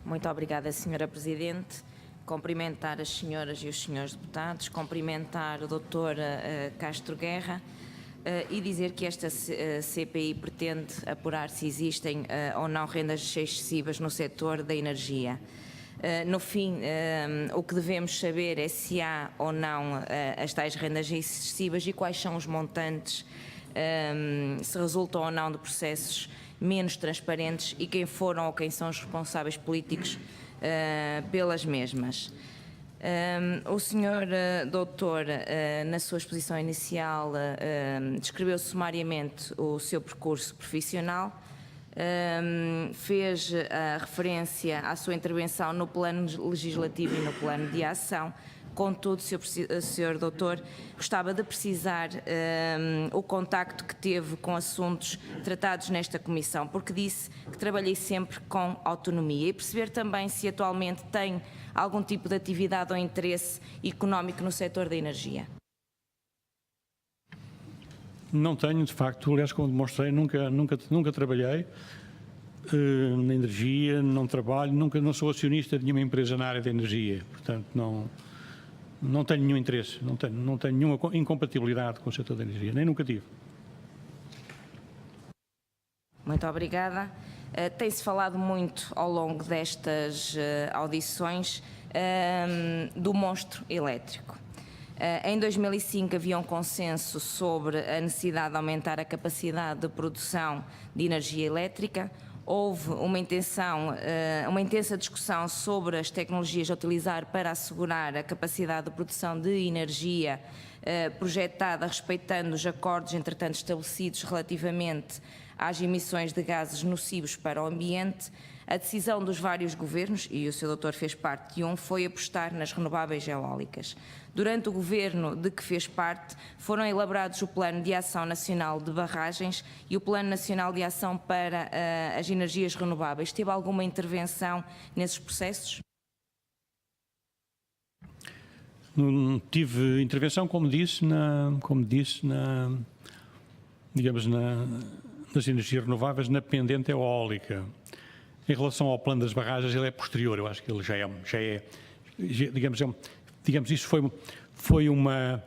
Muito obrigada, Sra. Presidente. Cumprimentar as senhoras e os senhores deputados, cumprimentar o Dr. Castro Guerra e dizer que esta CPI pretende apurar se existem ou não rendas excessivas no setor da energia. No fim, o que devemos saber é se há ou não as tais rendas excessivas e quais são os montantes, se resultam ou não de processos menos transparentes e quem foram ou quem são os responsáveis políticos pelas mesmas. O senhor doutor, na sua exposição inicial, descreveu sumariamente o seu percurso profissional, fez a referência à sua intervenção no plano legislativo e no plano de ação. Contudo, Sr. Doutor, gostava de precisar o contacto que teve com assuntos tratados nesta comissão, porque disse que trabalhei sempre com autonomia e perceber também se atualmente tem algum tipo de atividade ou interesse económico no setor da energia. Não tenho, de facto, aliás, como demonstrei, nunca trabalhei na energia, não trabalho, não sou acionista de nenhuma empresa na área da energia, portanto não tenho nenhum interesse, não tenho nenhuma incompatibilidade com o setor da energia, nem nunca tive. Muito obrigada. Tem-se falado muito ao longo destas audições do monstro elétrico. Em 2005 havia um consenso sobre a necessidade de aumentar a capacidade de produção de energia elétrica. Houve uma intensa discussão sobre as tecnologias a utilizar para assegurar a capacidade de produção de energia projetada respeitando os acordos entretanto estabelecidos relativamente às emissões de gases nocivos para o ambiente. A decisão dos vários governos, e o Sr. Doutor fez parte de um, foi apostar nas renováveis eólicas. Durante o governo de que fez parte, foram elaborados o Plano de Ação Nacional de Barragens e o Plano Nacional de Ação para as Energias Renováveis. Teve alguma intervenção nesses processos? Tive intervenção, como disse, nas energias renováveis, na pendente eólica. Em relação ao plano das barragens, ele é posterior, eu acho que ele já é digamos, isso foi uma,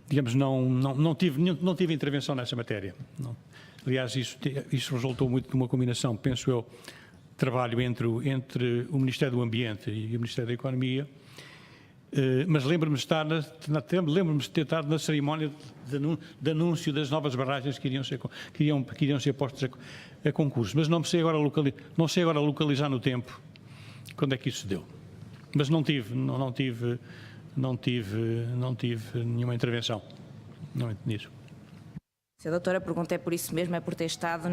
digamos, não tive intervenção nessa matéria. Não. Aliás, isso resultou muito de uma combinação, penso eu, trabalho entre o Ministério do Ambiente e o Ministério da Economia, mas lembro-me de ter estado na cerimónia de anúncio das novas barragens que iriam ser postas a concurso, mas não sei agora localizar no tempo quando é que isso se deu. Mas não tive nenhuma intervenção nisso. Sra. Doutora, a pergunta é por isso mesmo, é por ter estado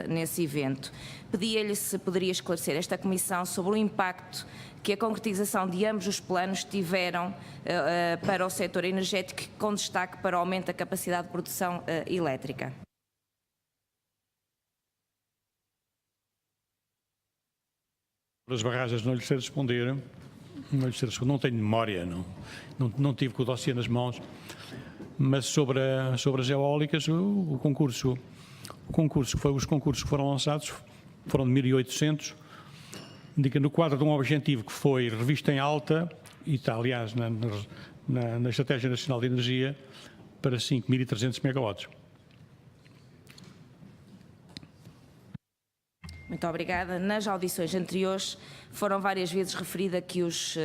nesse evento. Pedia-lhe se poderia esclarecer esta comissão sobre o impacto que a concretização de ambos os planos tiveram para o setor energético, com destaque para o aumento da capacidade de produção elétrica. As barragens não lhe sei responder, não tenho memória, não tive com o dossiê nas mãos, mas sobre as eólicas, os concursos que foram lançados foram de 1.800, indica no quadro de um objetivo que foi revisto em alta, e está aliás na Estratégia Nacional de Energia, para 5.300 megawatts. Muito obrigada. Nas audições anteriores foram várias vezes referida que os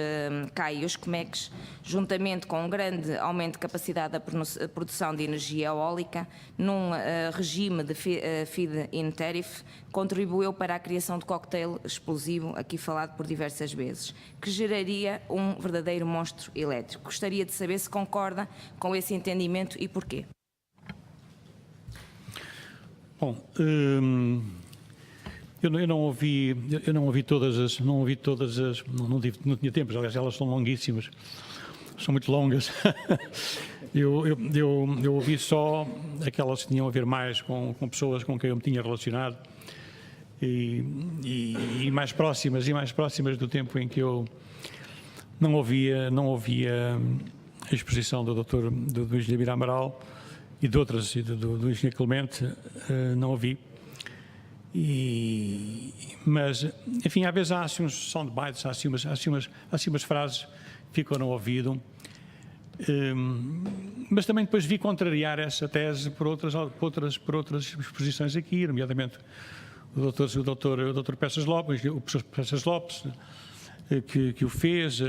CAI e os COMECs, juntamente com um grande aumento de capacidade da produção de energia eólica, num regime de feed-in tariff, contribuiu para a criação de cocktail explosivo, aqui falado por diversas vezes, que geraria um verdadeiro monstro elétrico. Gostaria de saber se concorda com esse entendimento e porquê. Bom, eu não ouvi todas as, não tinha tempo, aliás, elas são longuíssimas, são muito longas. eu ouvi só aquelas que tinham a ver mais com pessoas com quem eu me tinha relacionado e mais próximas do tempo em que eu não ouvia a exposição do Engenheiro Mira Amaral e de outras, do Engenheiro Clemente, não ouvi. Mas, enfim, às vezes há assim uns soundbites, há assim umas frases que ficam no ouvido, mas também depois vi contrariar essa tese por outras exposições aqui, nomeadamente o doutor Peças Lopes, o professor Peças Lopes, que o fez,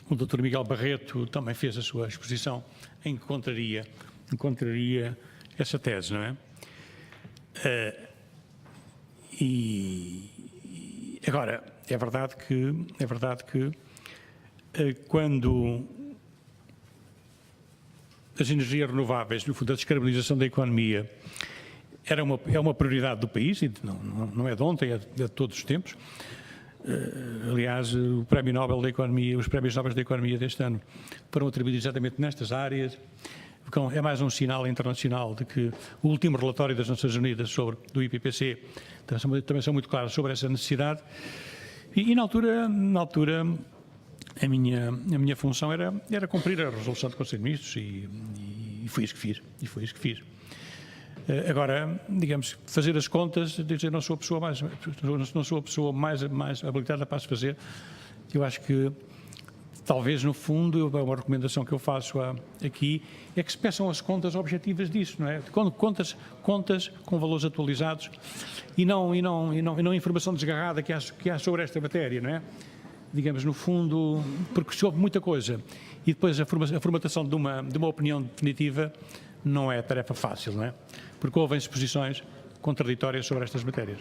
o doutor Miguel Barreto também fez a sua exposição em que contraria essa tese, não é? E agora, é verdade que quando as energias renováveis, no fundo, a descarbonização da economia é uma prioridade do país, e não é de ontem, é de todos os tempos. Aliás, o Prémio Nobel da Economia, os Prémios Nobel da Economia deste ano foram atribuídos exatamente nestas áreas. É mais um sinal internacional de que o último relatório das Nações Unidas do IPCC também são muito claros sobre essa necessidade. E na altura a minha função era cumprir a resolução do Conselho de Ministros e foi isso que fiz. Agora, digamos, fazer as contas, dizer, não sou a pessoa mais habilitada para as fazer. Eu acho que, talvez, no fundo, uma recomendação que eu faço aqui é que se peçam as contas objetivas disso, não é? Contas com valores atualizados e não informação desgarrada que há sobre esta matéria, não é? Digamos, no fundo, porque se houve muita coisa e depois a formatação de uma opinião definitiva não é tarefa fácil, não é? Porque houve exposições contraditórias sobre estas matérias.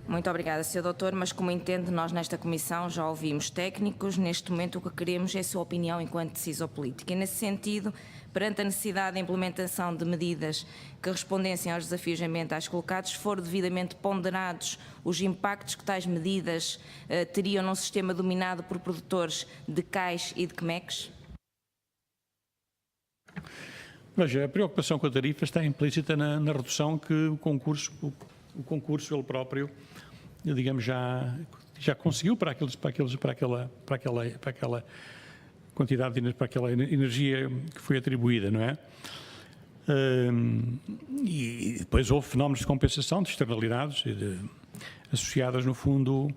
Muito obrigada, Sr. Doutor, mas como entende, nós nesta comissão já ouvimos técnicos, neste momento o que queremos é a sua opinião enquanto decisor político. E nesse sentido, perante a necessidade de implementação de medidas que respondessem aos desafios ambientais colocados, foram devidamente ponderados os impactos que tais medidas teriam num sistema dominado por produtores de cais e de quemeques? Veja, a preocupação com a tarifa está implícita na redução que o concurso ele próprio, digamos, já conseguiu para aquela quantidade, para aquela energia que foi atribuída, não é? E depois houve fenómenos de compensação de externalidades associadas, no fundo,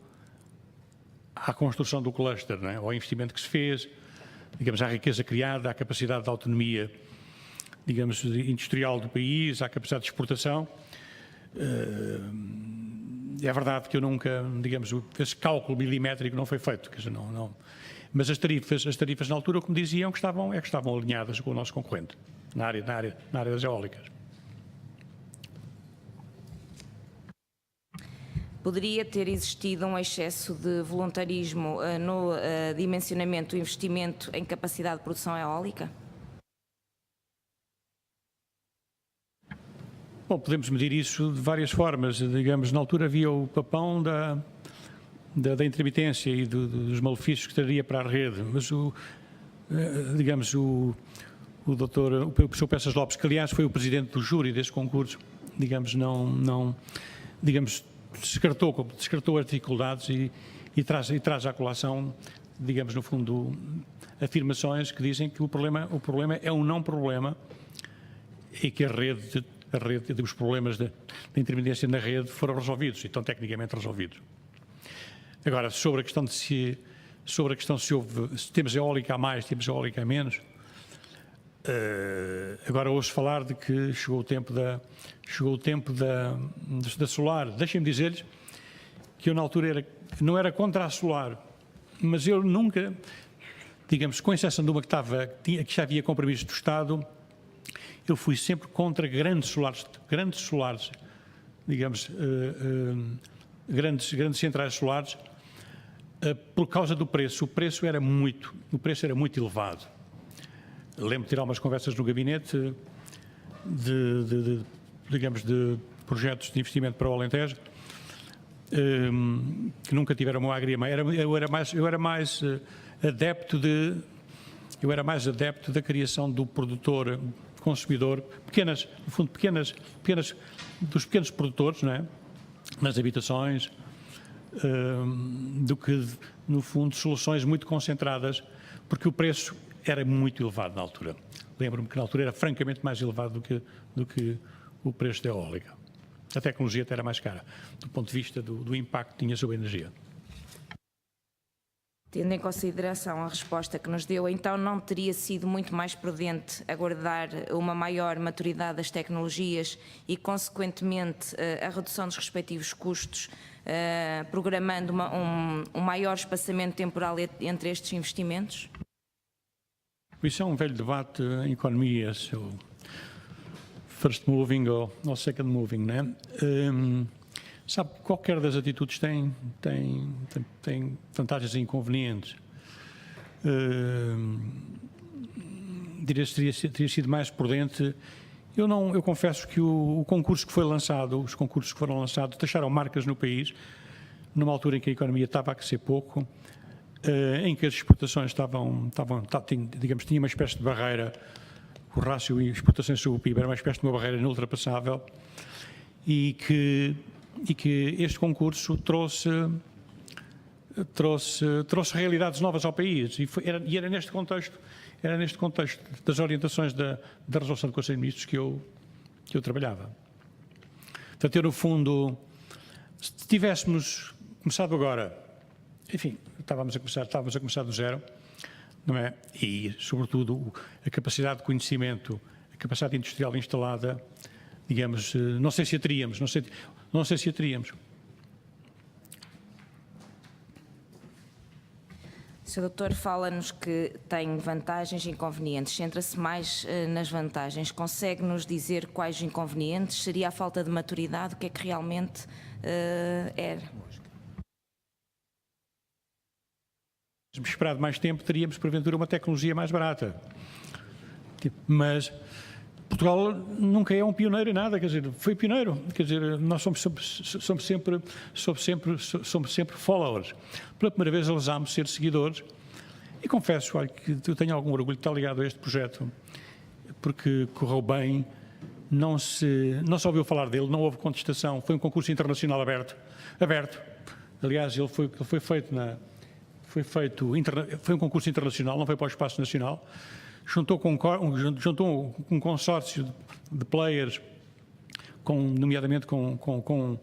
à construção do cluster, não é? Ao investimento que se fez, digamos, à riqueza criada, à capacidade de autonomia, digamos, industrial do país, à capacidade de exportação. É verdade que eu nunca, digamos, esse cálculo milimétrico não foi feito, quer dizer, não. Mas as tarifas na altura, como diziam, que estavam alinhadas com o nosso concorrente, na área das eólicas. Poderia ter existido um excesso de voluntarismo no dimensionamento do investimento em capacidade de produção eólica? Bom, podemos medir isso de várias formas. Digamos, na altura havia o papão da intermitência e dos malefícios que traria para a rede, mas o professor Peças Lopes, que aliás foi o presidente do júri deste concurso, digamos, descartou as dificuldades e traz à colação, digamos, no fundo, afirmações que dizem que o problema é um não problema e que os problemas da intermitência na rede foram resolvidos e estão tecnicamente resolvidos. Agora, sobre a questão se temos eólica a mais, temos eólica a menos, agora ouço falar de que chegou o tempo da solar. Deixem-me dizer-lhes que eu na altura não era contra a solar, mas eu nunca, digamos, com exceção de uma que já havia compromisso do Estado, eu fui sempre contra grandes solares, digamos, grandes centrais solares, por causa do preço. O preço era muito elevado. Lembro de ter algumas conversas no gabinete digamos, de projetos de investimento para o Alentejo, que nunca tiveram uma agria. Eu era mais adepto da criação do produtor consumidor, dos pequenos produtores, não é? Nas habitações, do que, no fundo, soluções muito concentradas, porque o preço era muito elevado na altura. Lembro-me que na altura era francamente mais elevado do que o preço da eólica. A tecnologia até era mais cara, do ponto de vista do impacto que tinha sobre a energia. Tendo em consideração a resposta que nos deu, então não teria sido muito mais prudente aguardar uma maior maturidade das tecnologias e, consequentemente, a redução dos respectivos custos, programando um maior espaçamento temporal entre estes investimentos? Isso é um velho debate em economia, se o first moving ou second moving, né? Sabe, qualquer das atitudes tem vantagens e inconvenientes. Diria que teria sido mais prudente. Eu confesso que o concurso que foi lançado, os concursos que foram lançados, deixaram marcas no país, numa altura em que a economia estava a crescer pouco, em que as exportações digamos, tinha uma espécie de barreira, o rácio exportações sobre o PIB era uma espécie de uma barreira inultrapassável, e que este concurso trouxe realidades novas ao país, e era neste contexto das orientações da resolução do Conselho de Ministros que eu trabalhava. Portanto, eu, no fundo, se tivéssemos começado agora, enfim, estávamos a começar do zero, não é? E, sobretudo, a capacidade de conhecimento, a capacidade industrial instalada, digamos, não sei se a teríamos, não sei se a teríamos. O Sr. Doutor fala-nos que tem vantagens e inconvenientes. Centra-se mais nas vantagens. Consegue-nos dizer quais os inconvenientes? Seria a falta de maturidade? O que é que realmente era? Se esperado mais tempo, teríamos, porventura, uma tecnologia mais barata. Mas Portugal nunca é um pioneiro em nada, quer dizer, foi pioneiro, quer dizer, nós somos sempre followers. Pela primeira vez ousámos ser seguidores e confesso, olha, que eu tenho algum orgulho de estar ligado a este projeto, porque correu bem, não se ouviu falar dele, não houve contestação, foi um concurso internacional aberto. Aliás, ele foi um concurso internacional, não foi para o espaço nacional. Juntou um consórcio de players, nomeadamente com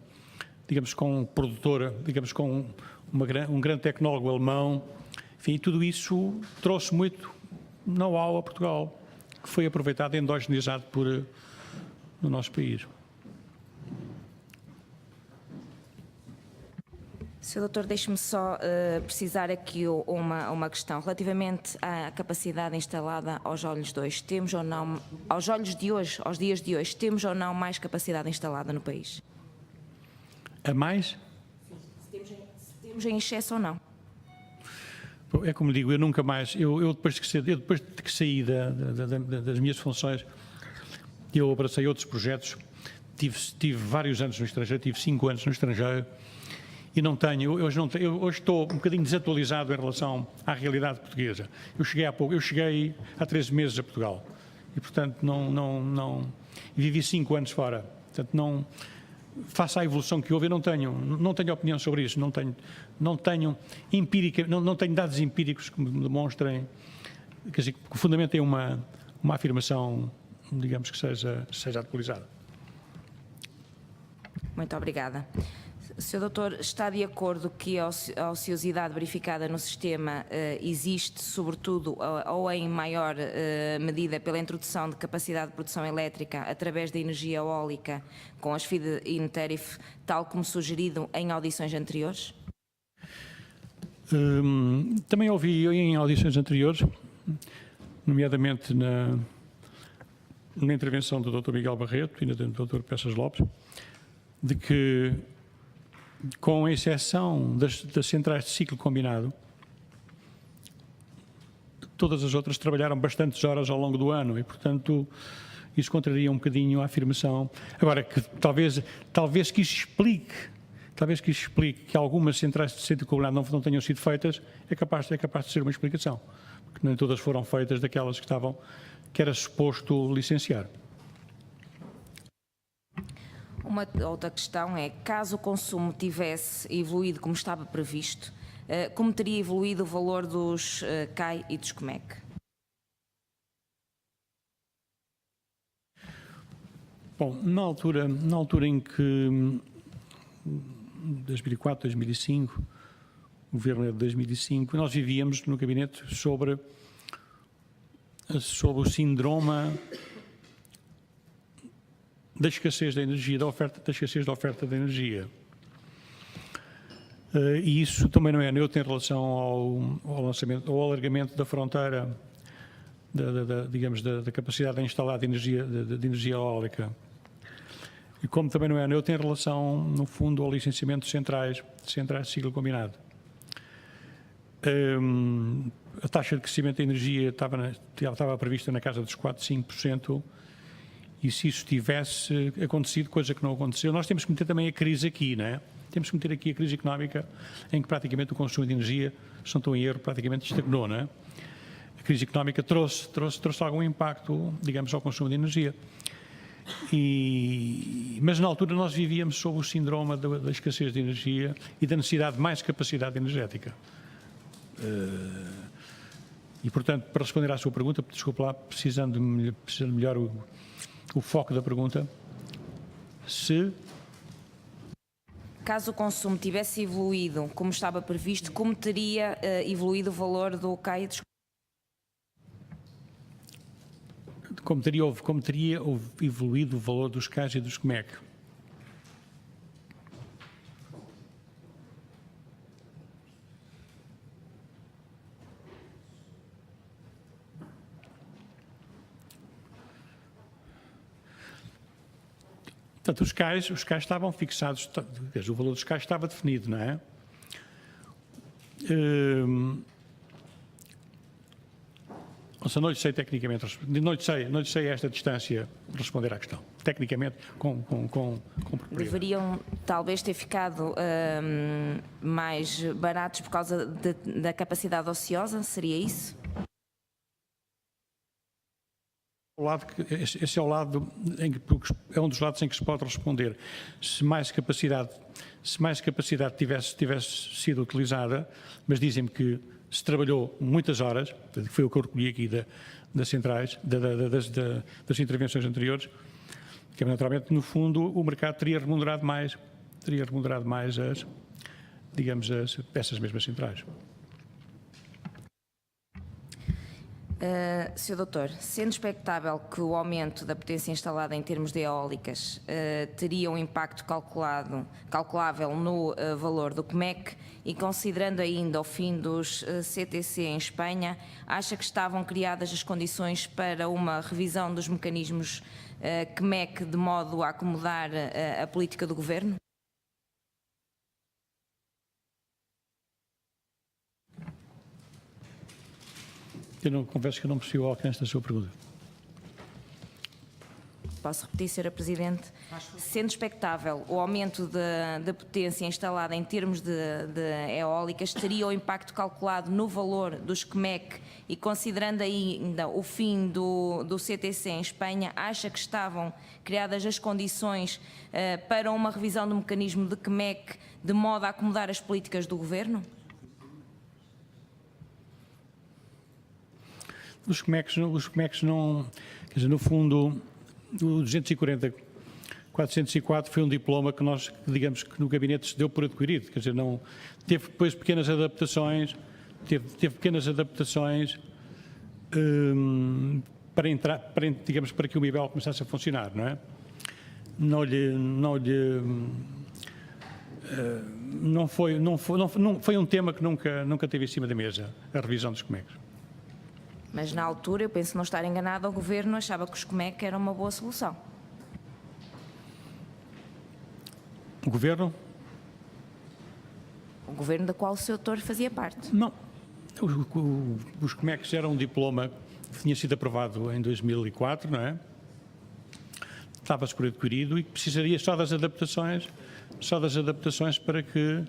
produtora, digamos, com um grande tecnólogo alemão. Enfim, tudo isso trouxe muito know-how a Portugal, que foi aproveitado e endogeneizado no nosso país. Sr. Doutor, deixe-me só precisar aqui uma questão. Relativamente à capacidade instalada aos olhos de hoje, temos ou não, aos olhos de hoje, aos dias de hoje, temos ou não mais capacidade instalada no país? A mais? Se temos em excesso ou não? É como digo, eu nunca mais, eu depois de que saí das minhas funções, eu abracei outros projetos, tive vários anos no estrangeiro, tive 5 anos no estrangeiro, e hoje estou um bocadinho desatualizado em relação à realidade portuguesa. Eu cheguei há 13 meses a Portugal e, portanto, vivi 5 anos fora. Portanto, face à evolução que houve, eu não tenho opinião sobre isso, não tenho dados empíricos que me demonstrem, quer dizer, que fundamentem uma afirmação, digamos, que seja atualizada. Muito obrigada. Sr. Doutor, está de acordo que a ociosidade verificada no sistema existe, sobretudo, ou em maior medida, pela introdução de capacidade de produção elétrica através da energia eólica com as feed-in tariff, tal como sugerido em audições anteriores? Também ouvi em audições anteriores, nomeadamente na intervenção do Dr. Miguel Barreto e do Dr. Peças Lopes, de que, com exceção das centrais de ciclo combinado, todas as outras trabalharam bastantes horas ao longo do ano e, portanto, isso contraria um bocadinho a afirmação. Agora, que talvez que isso explique que algumas centrais de ciclo combinado não tenham sido feitas, é capaz de ser uma explicação, porque nem todas foram feitas daquelas que era suposto licenciar. Uma outra questão é, caso o consumo tivesse evoluído como estava previsto, como teria evoluído o valor dos CAI e dos COMEC? Bom, na altura em que 2004, 2005, o governo é de 2005, nós vivíamos no gabinete sobre o síndrome da escassez da energia, da escassez da oferta de energia. E isso também não é neutro em relação ao alargamento da fronteira, digamos, da capacidade instalada de energia eólica. E como também não é neutro em relação, no fundo, ao licenciamento de centrais de ciclo combinado. A taxa de crescimento da energia estava prevista na casa dos 4, 5%, e se isso tivesse acontecido, coisa que não aconteceu, nós temos que meter também a crise aqui, não é? Temos que meter aqui a crise económica, em que praticamente o consumo de energia, se não estou em erro, praticamente estagnou, não é? A crise económica trouxe algum impacto, digamos, ao consumo de energia. Mas na altura nós vivíamos sob o síndrome da escassez de energia e da necessidade de mais capacidade energética. E, portanto, para responder à sua pergunta, desculpe lá, precisando melhor o foco da pergunta, caso o consumo tivesse evoluído como estava previsto, como teria evoluído o valor do CAI? Como teria evoluído o valor dos CAIs e dos CMEC? Portanto, os CAIs estavam fixados, o valor dos CAIs estava definido, não é? Não lhe sei tecnicamente, não lhe sei a esta distância responder à questão. Tecnicamente, com propriedade. Deveriam talvez ter ficado mais baratos por causa da capacidade ociosa, seria isso? Esse é o lado é um dos lados em que se pode responder. Se mais capacidade tivesse sido utilizada, mas dizem-me que se trabalhou muitas horas, foi o que eu recolhi aqui das centrais, das intervenções anteriores, que naturalmente, no fundo, o mercado teria remunerado mais essas mesmas centrais. Sr. Doutor, sendo expectável que o aumento da potência instalada em termos de eólicas teria um impacto calculável no valor do CMEC e considerando ainda o fim dos CTC em Espanha, acha que estavam criadas as condições para uma revisão dos mecanismos CMEC de modo a acomodar a política do Governo? Confesso que eu não percebi o alcance da sua pergunta. Posso repetir, Sra. Presidente? Sendo expectável o aumento da potência instalada em termos de eólicas, teria o impacto calculado no valor dos CMEC e considerando ainda o fim do CTC em Espanha, acha que estavam criadas as condições para uma revisão do mecanismo de CMEC de modo a acomodar as políticas do Governo? Os CMECs não, quer dizer, no fundo, o 240-404 foi um diploma que nós, digamos que no gabinete se deu por adquirido, quer dizer, não, teve depois pequenas adaptações, para que o MIBEL começasse a funcionar, não é? Não foi um tema que nunca teve em cima da mesa, a revisão dos CMECs. Mas na altura, eu penso não estar enganado, o Governo achava que os CMEC era uma boa solução. O Governo? O Governo da qual o Sr. Doutor fazia parte. Não. Os CMECs eram um diploma que tinha sido aprovado em 2004, não é? Estava-se por adquirido e precisaria só das adaptações para que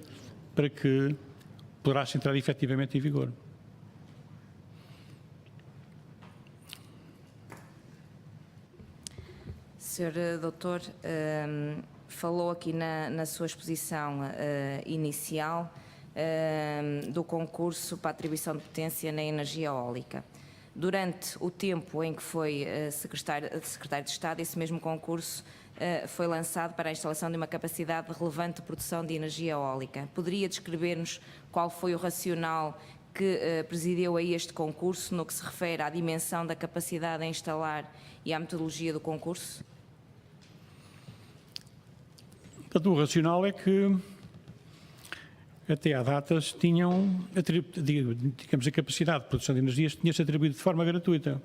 pudesse entrar efetivamente em vigor. Sr. Doutor, falou aqui na sua exposição inicial do concurso para a atribuição de potência na energia eólica. Durante o tempo em que foi secretário de Estado, esse mesmo concurso foi lançado para a instalação de uma capacidade relevante de produção de energia eólica. Poderia descrever-nos qual foi o racional que presidiu a este concurso no que se refere à dimensão da capacidade a instalar e à metodologia do concurso? Portanto, o racional é que até à data tinham, digamos, a capacidade de produção de energias tinha-se atribuído de forma gratuita.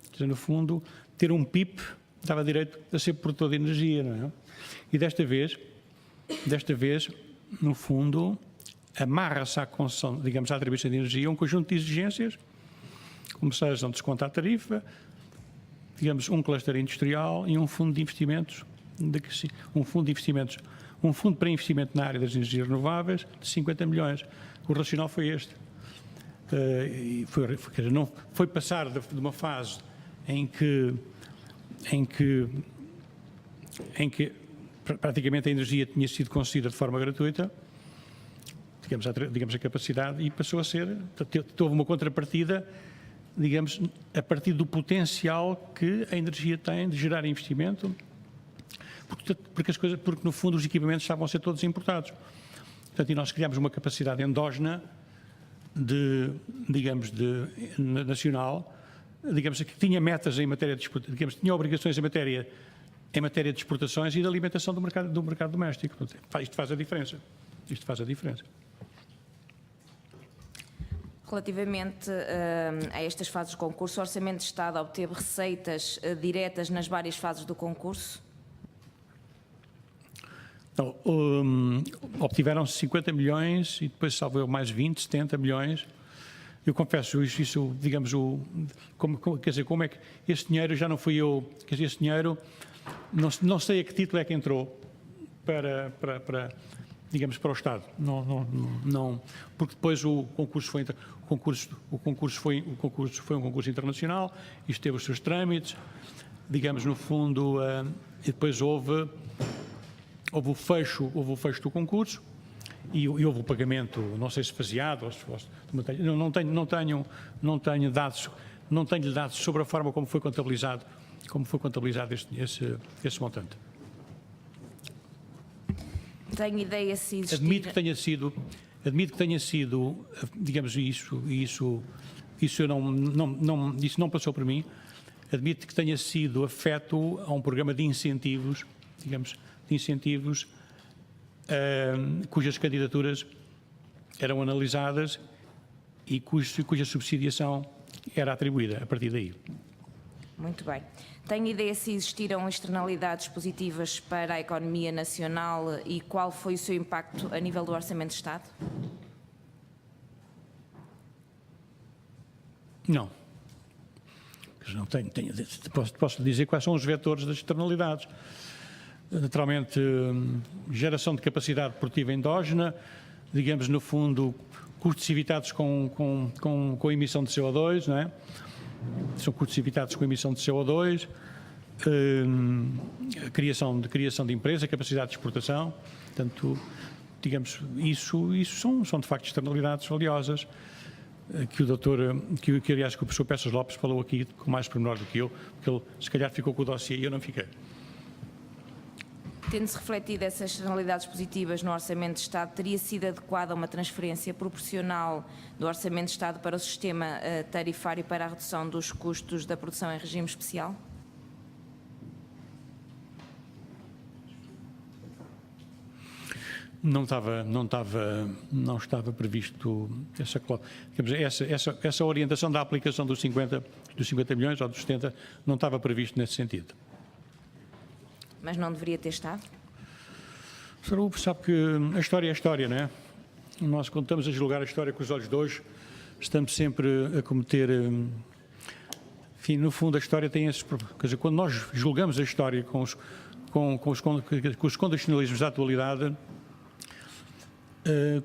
Quer dizer, no fundo, ter um PIP dava direito a ser produtor de energia, não é? E desta vez, no fundo, amarra-se à concessão, digamos, à atribuição de energia um conjunto de exigências, como sejam desconto à tarifa, digamos, um cluster industrial e um fundo de investimentos, um fundo para investimento na área das energias renováveis de 50 milhões. O racional foi este. Foi passar de uma fase em que praticamente a energia tinha sido concedida de forma gratuita, digamos a capacidade, e passou a ser, houve uma contrapartida, digamos, a partir do potencial que a energia tem de gerar investimento, porque no fundo os equipamentos estavam a ser todos importados. Portanto, e nós criámos uma capacidade endógena nacional, digamos, que tinha metas em matéria de exportações, digamos, tinha obrigações em matéria de exportações e de alimentação do mercado doméstico. Portanto, isto faz a diferença. Relativamente a estas fases do concurso, o Orçamento de Estado obteve receitas diretas nas várias fases do concurso? Então, obtiveram-se 50 milhões e depois salvou mais 20, 70 milhões. Eu confesso isso, digamos, como é que esse dinheiro já não fui eu, quer dizer, esse dinheiro, não sei a que título é que entrou para o Estado. Não, porque depois o concurso foi um concurso internacional, isto teve os seus trâmites, digamos, no fundo, e depois houve o fecho do concurso e houve o pagamento, não sei se faseado, não tenho dados sobre a forma como foi contabilizado esse montante. Tenho ideia se existir... Admito que tenha sido, digamos, isso não passou por mim. Admito que tenha sido afeto a um programa de incentivos, digamos, cujas candidaturas eram analisadas e cuja subsidiação era atribuída a partir daí. Muito bem. Tem ideia se existiram externalidades positivas para a economia nacional e qual foi o seu impacto a nível do Orçamento de Estado? Não. Posso dizer quais são os vetores das externalidades. Naturalmente, geração de capacidade produtiva endógena, digamos, no fundo, custos evitados com a emissão de CO2, não é? São custos evitados com a emissão de CO2, criação de empresa, capacidade de exportação, portanto, digamos, isso são de facto externalidades valiosas que aliás o professor Peças Lopes falou aqui com mais pormenor do que eu, porque ele se calhar ficou com o dossiê e eu não fiquei. Tendo-se refletido essas externalidades positivas no Orçamento de Estado, teria sido adequada uma transferência proporcional do Orçamento de Estado para o sistema tarifário para a redução dos custos da produção em regime especial? Não estava previsto essa orientação da aplicação dos 50 milhões ou dos 70, não estava previsto nesse sentido. Mas não deveria ter estado? O Sr. Hugo sabe que a história é a história, não é? Nós, quando estamos a julgar a história com os olhos de hoje, estamos sempre a cometer... Enfim, no fundo, a história tem esses... Quer dizer, quando nós julgamos a história com os condicionalismos da atualidade,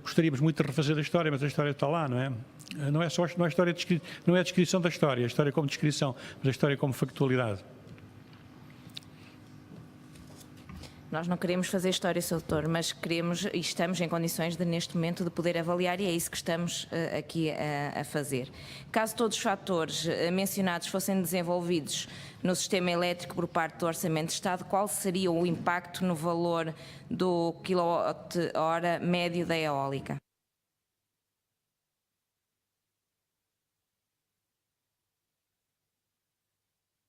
gostaríamos muito de refazer a história, mas a história está lá, não é? Não é a descrição da história, a história como descrição, mas a história como factualidade. Nós não queremos fazer história, Sr. Doutor, mas queremos e estamos em condições de, neste momento, de poder avaliar, e é isso que estamos aqui a fazer. Caso todos os fatores mencionados fossem desenvolvidos no sistema elétrico por parte do Orçamento de Estado, qual seria o impacto no valor do quilowatt-hora médio da eólica?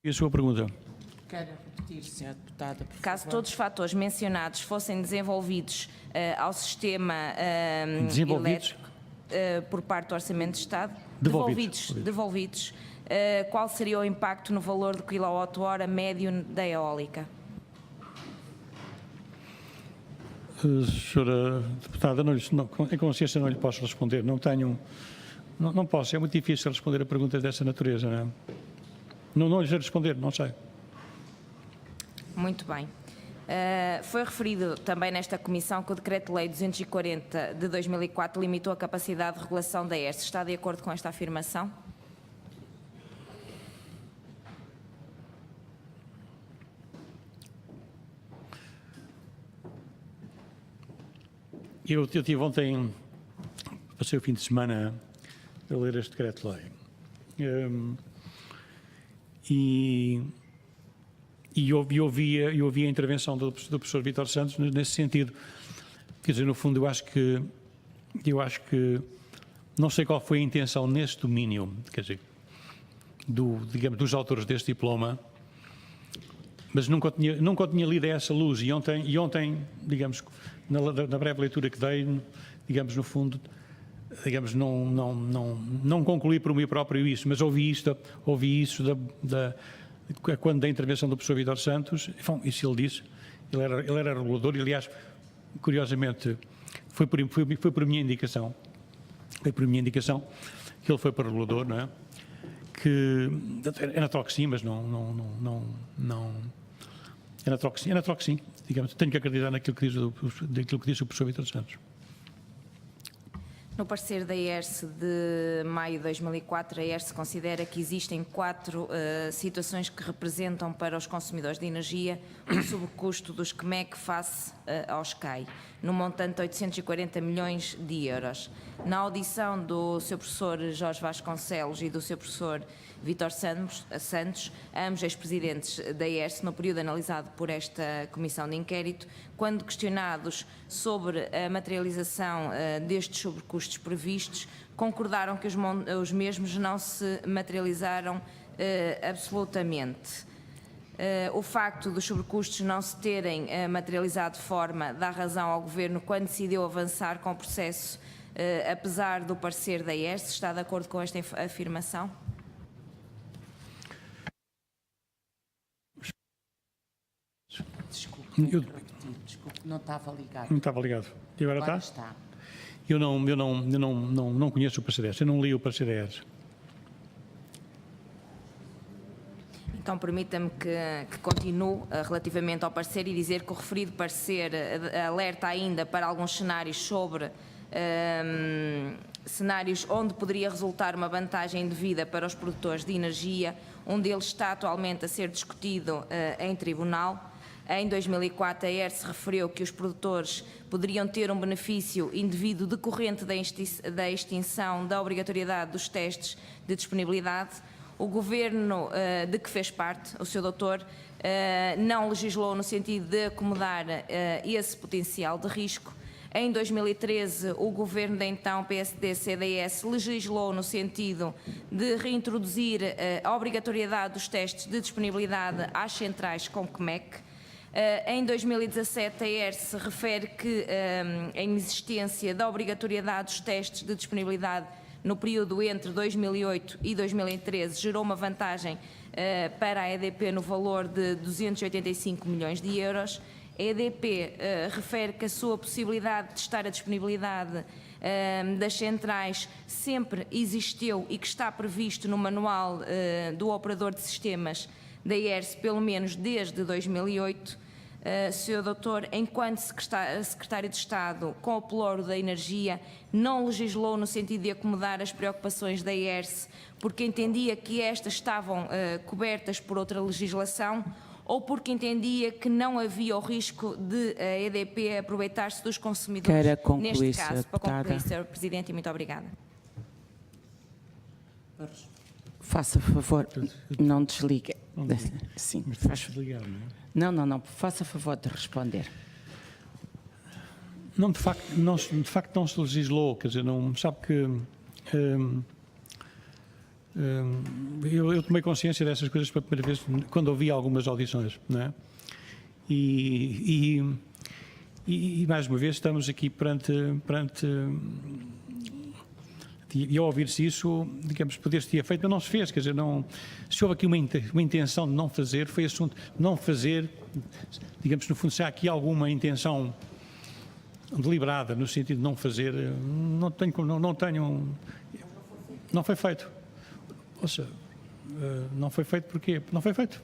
E a sua pergunta? Quero repetir, Sra. Deputada, por Caso favor. todos os fatores mencionados fossem desenvolvidos ao sistema Desenvolvidos? elétrico por parte do Orçamento de Estado, Devolvidos. qual seria o impacto no valor do quilowatt-hora médio da eólica? Senhora Deputada, em consciência não lhe posso responder. Não posso, é muito difícil responder a perguntas dessa natureza, não é? Não lhe sei responder, não sei. Muito bem. Foi referido também nesta comissão que o Decreto-Lei 240 de 2004 limitou a capacidade de regulação da ERSE. Está de acordo com esta afirmação? Eu tive ontem, passei o fim de semana a ler este Decreto-Lei. E ouvi a intervenção do professor Vítor Santos nesse sentido. Quer dizer, no fundo, eu acho que não sei qual foi a intenção nesse domínio, quer dizer, digamos, dos autores deste diploma, mas nunca tinha lido a essa luz, e ontem, digamos, na breve leitura que dei, digamos, no fundo, digamos, não concluí por mim próprio isso, mas ouvi isso quando da intervenção do professor Vítor Santos. Bom, isso ele disse, ele era regulador, e aliás, curiosamente, foi por minha indicação que ele foi para o regulador, não é? Que é natural que sim, mas é natural que sim, digamos, tenho que acreditar naquilo que disse o professor Vítor Santos. No parecer da ERSE de maio de 2004, a ERSE considera que existem 4 situações que representam para os consumidores de energia o sobrecusto dos CMEC face aos CAI, no montante de 840 milhões de euros. Na audição do Sr. Professor Jorge Vasconcelos e do Sr. Professor Vítor Santos, ambos ex-presidentes da ERSE, no período analisado por esta comissão de inquérito, quando questionados sobre a materialização destes sobrecustos previstos, concordaram que os mesmos não se materializaram absolutamente. O facto dos sobrecustos não se terem materializado de forma dá razão ao Governo quando decidiu avançar com o processo, apesar do parecer da ERSE. Está de acordo com esta afirmação? Desculpe, não estava ligado. Não estava ligado. E agora Agora está? está. Eu não conheço o parecer, eu não li o parecer da ERSE. Então, permita-me que continue relativamente ao parecer e dizer que o referido parecer alerta ainda para alguns cenários sobre cenários onde poderia resultar uma vantagem indevida para os produtores de energia. Um deles está atualmente a ser discutido em tribunal. Em 2004, a ERSE referiu que os produtores poderiam ter um benefício indevido decorrente da extinção da obrigatoriedade dos testes de disponibilidade. O Governo de que fez parte, o Sr. Doutor, não legislou no sentido de acomodar esse potencial de risco. Em 2013, o Governo da então PSD-CDS legislou no sentido de reintroduzir a obrigatoriedade dos testes de disponibilidade às centrais com CMEC. Em 2017, a ERSE refere que a inexistência da obrigatoriedade dos testes de disponibilidade no período entre 2008 e 2013 gerou uma vantagem para a EDP no valor de 285 milhões de euros. A EDP refere que a sua possibilidade de testar a disponibilidade das centrais sempre existiu e que está previsto no manual do operador de sistemas da ERSE, pelo menos desde 2008. Sr. Doutor, enquanto Secretário de Estado com o pelouro da energia, não legislou no sentido de acomodar as preocupações da ERSE, porque entendia que estas estavam cobertas por outra legislação, ou porque entendia que não havia o risco de a EDP aproveitar-se dos consumidores? Queira concluir, Neste Sra. caso, para concluir, Deputada. Sr. Presidente, e muito obrigada. Faça favor, não desligue. Sim, Mas faz. estamos desligados, não é? Não, faça favor de responder. Não, de facto não se legislou, quer dizer, não sabe que eu tomei consciência dessas coisas pela primeira vez quando ouvi algumas audições, não é? E mais uma vez estamos aqui perante e ao ouvir-se isso, digamos, poder-se ter feito, mas não se fez, quer dizer, não, se houve aqui uma intenção de não fazer, foi assunto de não fazer, digamos, no fundo, se há aqui alguma intenção deliberada no sentido de não fazer, não foi feito. Ou seja, não foi feito porquê? Não foi feito.